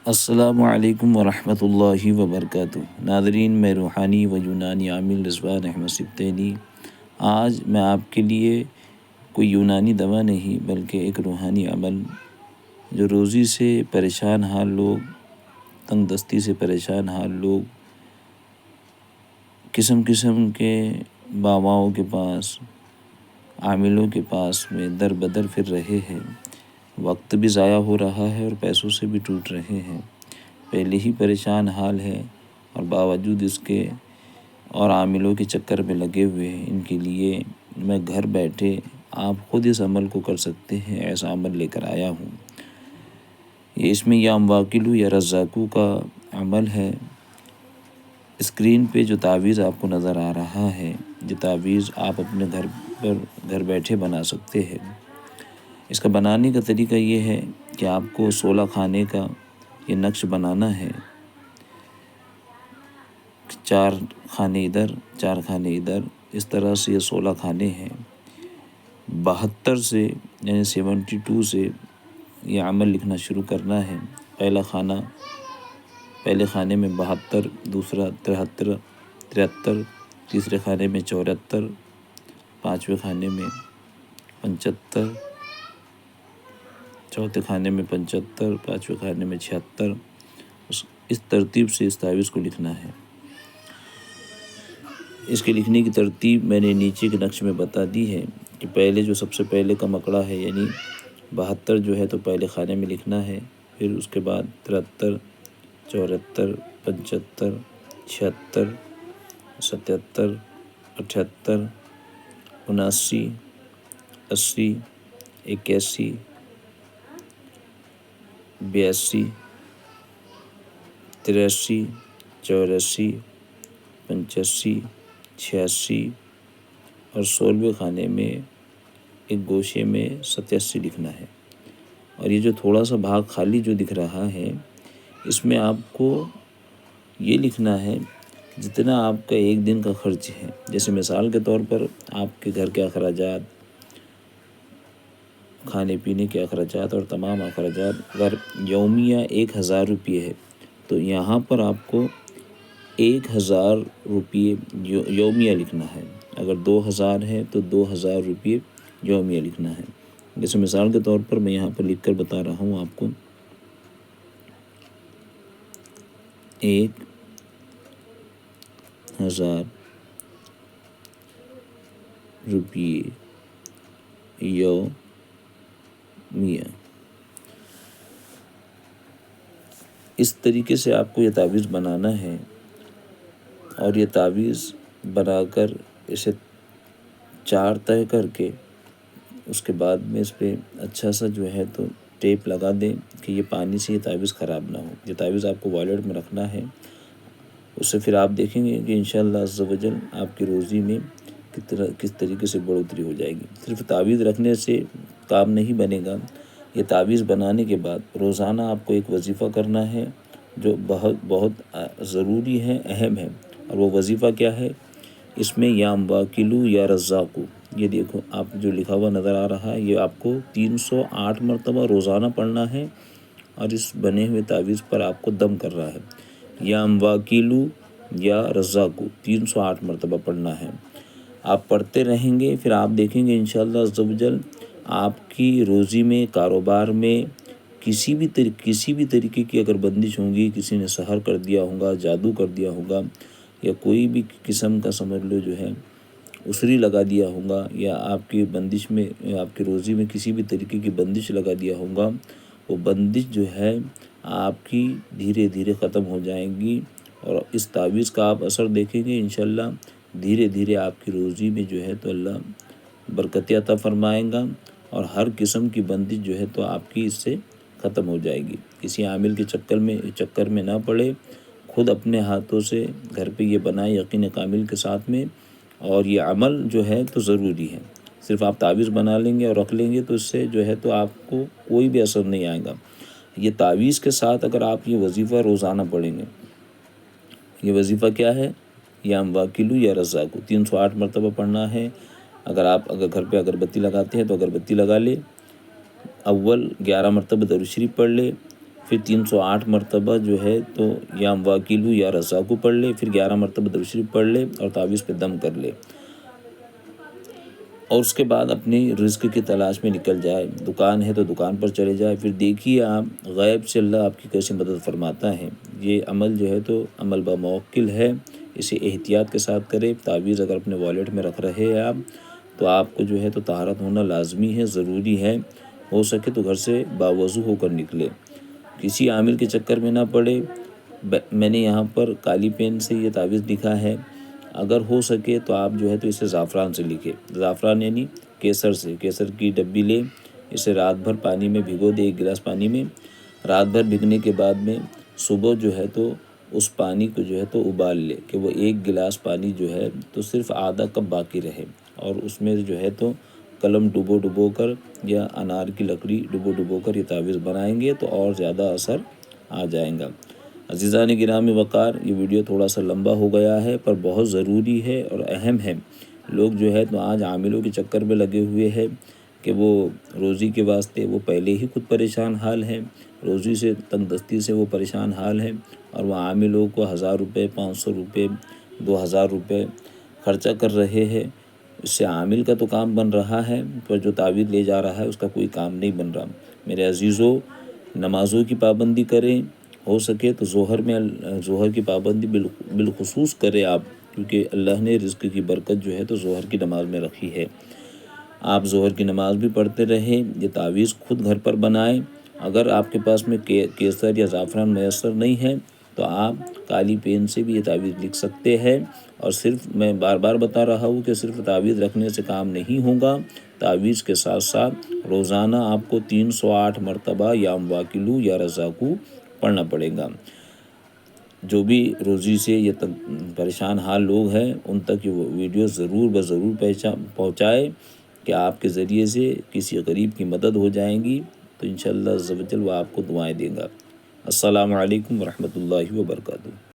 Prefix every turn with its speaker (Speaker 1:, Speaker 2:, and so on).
Speaker 1: السلام علیکم ورحمۃ اللہ وبرکاتہ۔ ناظرین، میں روحانی و یونانی عامل رضوان احمد سبتینی آج میں آپ کے لیے کوئی یونانی دوا نہیں بلکہ ایک روحانی عمل جو روزی سے پریشان حال لوگ، تنگ دستی سے پریشان حال لوگ، قسم قسم کے باباؤں کے پاس، عاملوں کے پاس میں در بدر پھر رہے ہیں، وقت بھی ضائع ہو رہا ہے اور پیسوں سے بھی ٹوٹ رہے ہیں، پہلے ہی پریشان حال ہے اور باوجود اس کے اور عاملوں کے چکر میں لگے ہوئے ہیں۔ ان کے لیے میں گھر بیٹھے آپ خود اس عمل کو کر سکتے ہیں، ایسا عمل لے کر آیا ہوں۔ یہ اس میں یا مواکلو یا رزاقو کا عمل ہے۔ اسکرین پہ جو تعویذ آپ کو نظر آ رہا ہے، یہ تعویذ آپ اپنے گھر بیٹھے بنا سکتے ہیں۔ اس کا بنانے کا طریقہ یہ ہے کہ آپ کو 16 خانے کا یہ نقش بنانا ہے، 4 خانے ادھر 4 خانے ادھر، اس طرح سے یہ 16 خانے ہیں۔ 72 سے یعنی 72 سے یہ عمل لکھنا شروع کرنا ہے۔ پہلے خانے میں 72، دوسرا 73، تیسرے خانے میں 74، پانچویں خانے میں 75، چوتھے خانے میں 75، پانچویں خانے میں 76۔ اس ترتیب سے اس تعویذ کو لکھنا ہے۔ اس کے لکھنے کی ترتیب میں نے نیچے کے نقش میں بتا دی ہے کہ پہلے جو سب سے پہلے کا مکڑا ہے یعنی 72 جو ہے تو پہلے خانے میں لکھنا ہے، پھر اس کے بعد 73، 74، 75، 76، 77، 78، 79، 80، 81، 82، 83، 84، 85، 86 اور 16ویں خانے میں ایک گوشے میں 87 لکھنا ہے۔ اور یہ جو تھوڑا سا بھاگ خالی جو دکھ رہا ہے، اس میں آپ کو یہ لکھنا ہے جتنا آپ کا ایک دن کا خرچ ہے۔ جیسے مثال کے طور پر آپ کے گھر کے اخراجات، کھانے پینے کے اخراجات اور تمام اخراجات اگر یومیہ 1000 روپے ہے تو یہاں پر آپ کو 1000 روپے یومیہ لکھنا ہے۔ اگر 2000 ہے تو 2000 روپے یومیہ لکھنا ہے۔ جیسے مثال کے طور پر میں یہاں پر لکھ کر بتا رہا ہوں آپ کو، 1000 روپے یومیہ۔ اس طریقے سے آپ کو یہ تعویذ بنانا ہے اور یہ تعویذ بنا کر اسے 4 طے کر کے اس کے بعد میں اس پہ اچھا سا جو ہے تو ٹیپ لگا دیں کہ یہ پانی سے یہ تعویذ خراب نہ ہو۔ یہ تعویذ آپ کو والیٹ میں رکھنا ہے، اس سے پھر آپ دیکھیں گے کہ انشاءاللہ عز و جل آپ کی روزی میں کس طریقے سے بڑھوتری ہو جائے گی۔ صرف تعویذ رکھنے سے کام نہیں بنے گا، یہ تعویذ بنانے کے بعد روزانہ آپ کو ایک وظیفہ کرنا ہے جو بہت ضروری ہے، اہم ہے۔ اور وہ وظیفہ کیا ہے؟ اس میں یا مواکلو یا رزاقو، یہ دیکھو آپ جو لکھا ہوا نظر آ رہا ہے، یہ آپ کو 308 مرتبہ روزانہ پڑھنا ہے اور اس بنے ہوئے تعویذ پر آپ کو دم کر رہا ہے۔ یا مواکلو یا رزاقو 308 مرتبہ پڑھنا ہے۔ آپ پڑھتے رہیں گے، پھر آپ دیکھیں گے انشاءاللہ عز و جل آپ کی روزی میں، کاروبار میں کسی بھی طریقے کی اگر بندش ہوگی، کسی نے سحر کر دیا ہوگا، جادو کر دیا ہوگا، یا کوئی بھی قسم کا سمجھ لو جو ہے اسری لگا دیا ہوگا، یا آپ کی بندش میں، آپ کی روزی میں کسی بھی طریقے کی بندش لگا دیا ہوگا، وہ بندش جو ہے آپ کی دھیرے دھیرے ختم ہو جائیں گی۔ اور اس تعویذ کا آپ اثر دیکھیں گے انشاءاللہ دھیرے دھیرے آپ کی روزی میں جو ہے تو اللہ برکت عطا فرمائے گا اور ہر قسم کی بندش جو ہے تو آپ کی اس سے ختم ہو جائے گی۔ کسی عامل کے چکر میں نہ پڑے، خود اپنے ہاتھوں سے گھر پہ یہ بنائے یقین کامل کے ساتھ میں۔ اور یہ عمل جو ہے تو ضروری ہے، صرف آپ تعویذ بنا لیں گے اور رکھ لیں گے تو اس سے جو ہے تو آپ کو کوئی بھی اثر نہیں آئے گا۔ یہ تعویذ کے ساتھ اگر آپ یہ وظیفہ روزانہ پڑھیں گے، یہ وظیفہ کیا ہے؟ یا مواکلو یا رزاقو 308 مرتبہ پڑھنا ہے۔ اگر گھر پہ اگربتی لگاتے ہیں تو اگربتی لگا لے، اول 11 مرتبہ درود شریف پڑھ لے، پھر 308 مرتبہ جو ہے تو یا واکیلو یا رزاقو پڑھ لے، پھر 11 مرتبہ درود شریف پڑھ لے اور تعویذ پہ دم کر لے، اور اس کے بعد اپنی رزق کی تلاش میں نکل جائے۔ دکان ہے تو دکان پر چلے جائے، پھر دیکھیے آپ غیب سے اللہ آپ کی کیسے مدد فرماتا ہے۔ یہ عمل جو ہے تو عمل بموکل ہے، اسے احتیاط کے ساتھ کرے۔ تعویذ اگر اپنے والیٹ میں رکھ رہے ہیں آپ تو آپ کو جو ہے تو طہارت ہونا لازمی ہے، ضروری ہے، ہو سکے تو گھر سے باوضو ہو کر نکلے، کسی عامل کے چکر میں نہ پڑے۔ میں نے یہاں پر کالی پین سے یہ تعویذ لکھا ہے، اگر ہو سکے تو آپ جو ہے تو اسے زعفران سے لکھے، زعفران یعنی کیسر سے، کیسر کی ڈبی لے، اسے رات بھر پانی میں بھگو دے، 1 گلاس پانی میں، رات بھر بھگنے کے بعد میں صبح جو ہے تو اس پانی کو جو ہے تو ابال لے کہ وہ 1 گلاس پانی جو ہے تو صرف آدھا کپ باقی رہے، اور اس میں جو ہے تو قلم ڈبو کر یا انار کی لکڑی ڈبو کر یہ تعویذ بنائیں گے تو اور زیادہ اثر آ جائے گا۔ عزیزان گرامی وقار، یہ ویڈیو تھوڑا سا لمبا ہو گیا ہے پر بہت ضروری ہے اور اہم ہے۔ لوگ جو ہے تو آج عاملوں کے چکر میں لگے ہوئے ہیں کہ وہ روزی کے واسطے وہ پہلے ہی خود پریشان حال ہے، روزی سے تنگ دستی سے وہ پریشان حال ہے، اور وہ عاملوں کو 1000 روپے، 500 روپے، 2000 روپے خرچہ کر رہے ہیں۔ اس سے عامل کا تو کام بن رہا ہے پر جو تعویذ لے جا رہا ہے اس کا کوئی کام نہیں بن رہا۔ میرے عزیزوں، نمازوں کی پابندی کریں، ہو سکے تو ظہر کی پابندی بالخصوص کرے آپ، کیونکہ اللہ نے رزق کی برکت جو ہے تو ظہر کی نماز میں رکھی ہے۔ آپ ظہر کی نماز بھی پڑھتے رہیں، یہ تعویذ خود گھر پر بنائیں۔ اگر آپ کے پاس میں کیسر یا زعفران میسر نہیں ہے تو آپ کالی پین سے بھی یہ تعویذ لکھ سکتے ہیں، اور صرف میں بار بار بتا رہا ہوں کہ صرف تعویذ رکھنے سے کام نہیں ہوگا، تعویذ کے ساتھ ساتھ روزانہ آپ کو 308 مرتبہ یا واکلو یا رزاقو پڑھنا پڑے گا۔ جو بھی روزی سے یہ پریشان حال لوگ ہیں ان تک یہ ویڈیو ضرور پہنچائے کہ آپ کے ذریعے سے کسی غریب کی مدد ہو جائیں گی تو انشاءاللہ عز و جل وہ آپ کو دعائیں دے گا۔ السلام علیکم ورحمۃ اللہ وبرکاتہ۔